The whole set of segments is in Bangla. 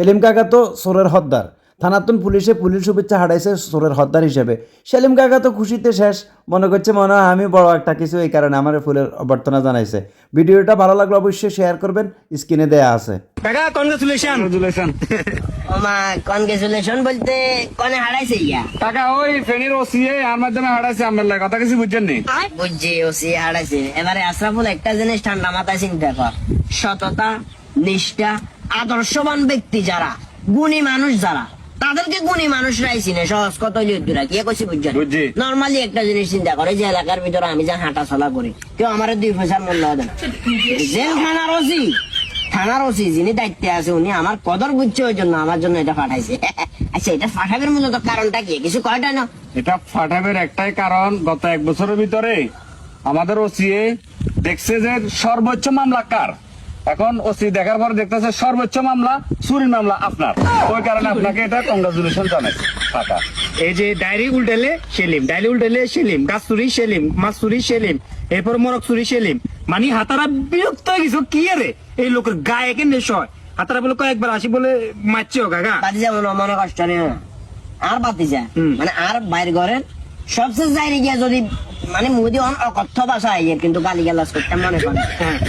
সেলিম কাকা তো চোরের হদ্দার, থানাতুন পুলিশে পুলিশ শুভেচ্ছা হারাইছে চোরের হদ্দার হিসেবে। সেলিম কাকা তো খুশিতে শেষ, মনে করছে মনে হয় আমি বড় একটা কিছু, এই কারণে আমার ফুলের অভ্যর্থনা জানাইছে। ভিডিওটা ভালো লাগলে অবশ্যই শেয়ার করবেন, স্ক্রিনে দেয়া আছে। কাকা কনগ্রাচুলেশন। ওমা কনগ্রেচুলেশন বলতে কনে হারাইছে ইয়া টাকা ওই ফেনীর ওসিএ আর মাধ্যমে হারাইছে আমার লাগে, কথা কিছু বুঝছেন নি? বুঝছি ওসি হারাইছে। এবারে আশরাফুল একটা জিনিস ঠান্ডা মাথায় চিন্তা কর, সততা, নিষ্ঠা, আদর্শবান ব্যক্তি যারা, গুণী মানুষ যারা, তাদেরকে গুণী মানুষরাই চিনে। সহজ কত লিখরা কি কইছি বুঝছেন? বুঝছি। নরমালি একটা জিনিস চিন্তা করে, যে এলাকার ভিতরে আমি যা হাঁটা চলা করি, কেউ আমার 2 পয়সার মূল্য দেন। জেল থানার ওসি যিনি দায়িত্বে আছে, উনি আমার কদর বুঝছে, ওই জন্য আমার জন্য এটা পাঠাইছে। আচ্ছা, এটা পাঠাবের মূলত কারণটা কি, কিছু কয়টা না? এটা ফাটাবের একটাই কারণ, গত 1 বছরের ভিতরে আমাদের ওসিএ দেখছে যে সর্বোচ্চ মামলা কার। এখন ওসি দেখার পর দেখতেছে সর্বোচ্চ মামলা চুরির মামলা আপনার, ওই কারণে আপনাকে এটা কংগ্রাচুলেশন জানাইছে টাকা। এই যে ডায়েরি উল্টালে সেলিম, ডায়েরি উল্টালে সেলিম, গাছ চুরি সেলিম, মাছ চুরি সেলিম, এরপর মরক চুরি সেলিম। মানে হাতারা বিরক্ত হয়ে গেছে, কি রে এই লোকের গায়ে কেন নেশয়? হাতারা বলে কয়েকবার আসি বলে মারছে ও কাকা। বাতিজা মনে কষ্ট নেই আর বাতিজা, মানে আর বাইরে ঘরের সবচেয়ে যাই গিয়া যদি মানে মুদি অকথ্য ভাষা আইয়ের কিন্তু গালি গালাজ করতে মনে করে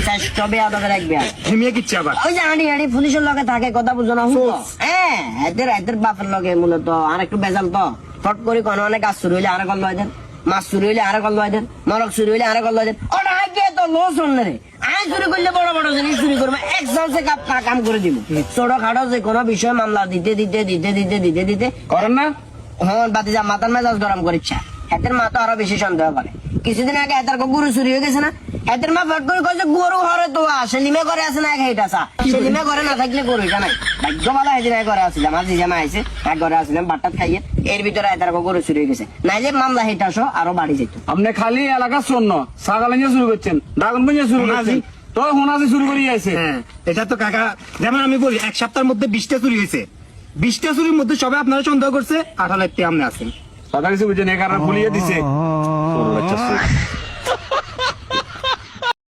শ্রেষ্ঠ বেয়াদবের এক বেয়াদ। হেমিয়া কিচ্ছে আবার ওই যে হাঁড়ি পুলিশের লগে থাকে, কথা বুঝো না? হ্যাঁ, এদের বাপের লগে মূলত আর একটু বেজাল তো। ফট করে কোনো অনেক গাছ চুরি হইলে আরে গল্ল হয় দেন, মাছ চুরি হইলে আরে গল্ল হয় দেন, মরক চুরি হইলে আরে গল্ল হয় দেন। ওটা আগে তো লো শুনলে রে, আয় চুরি করলে বড় বড় জিনিস চুরি করবো, এক চান্সে কাম করে দিব। ছোট খাটো যে কোনো বিষয়ে মামলা দিতে করেন না? হ্যাঁ, বাতিজা মাথার মেজাজ গরম করিচ্ছা। এদের মা তো আরো বেশি সন্দেহ করে। কিছুদিন আগে এদের গরু চুরি হয়ে গেছে না, এদের মা ফট করে কয়েছে গরু ঘরে তো সেলিমে করে আছে না, এক হেটা চা সেলিমে ঘরে না থাকলে গরু এটা নাই। ভাগ্য ভালো সেদিন এক ঘরে আসছিলাম, আজ জামা আইছে, এক ঘরে আসছিলাম বাট্টাত খাইয়ে, এর ভিতরে এদের গরু চুরি হয়ে গেছে। নাইলে মামলা হেটা আরো বাড়ি যেত। আপনি খালি এলাকা শূন্য ছাগল নিয়ে শুরু করছেন, ড্রাগন নিয়ে শুরু করছেন, তো হোনাজি শুরু করে আছে। হ্যাঁ, এটা তো কাকা যেমন আমি বলি 1 সপ্তাহের মধ্যে 20টা চুরি হয়েছে। 20টা চুরির মধ্যে সবাই আপনারা সন্দেহ করছে, 18 লাখ টাকা আপনি আছেন। কথা কিছু বুঝছেন, এই কারণে ভুলিয়ে দিছে।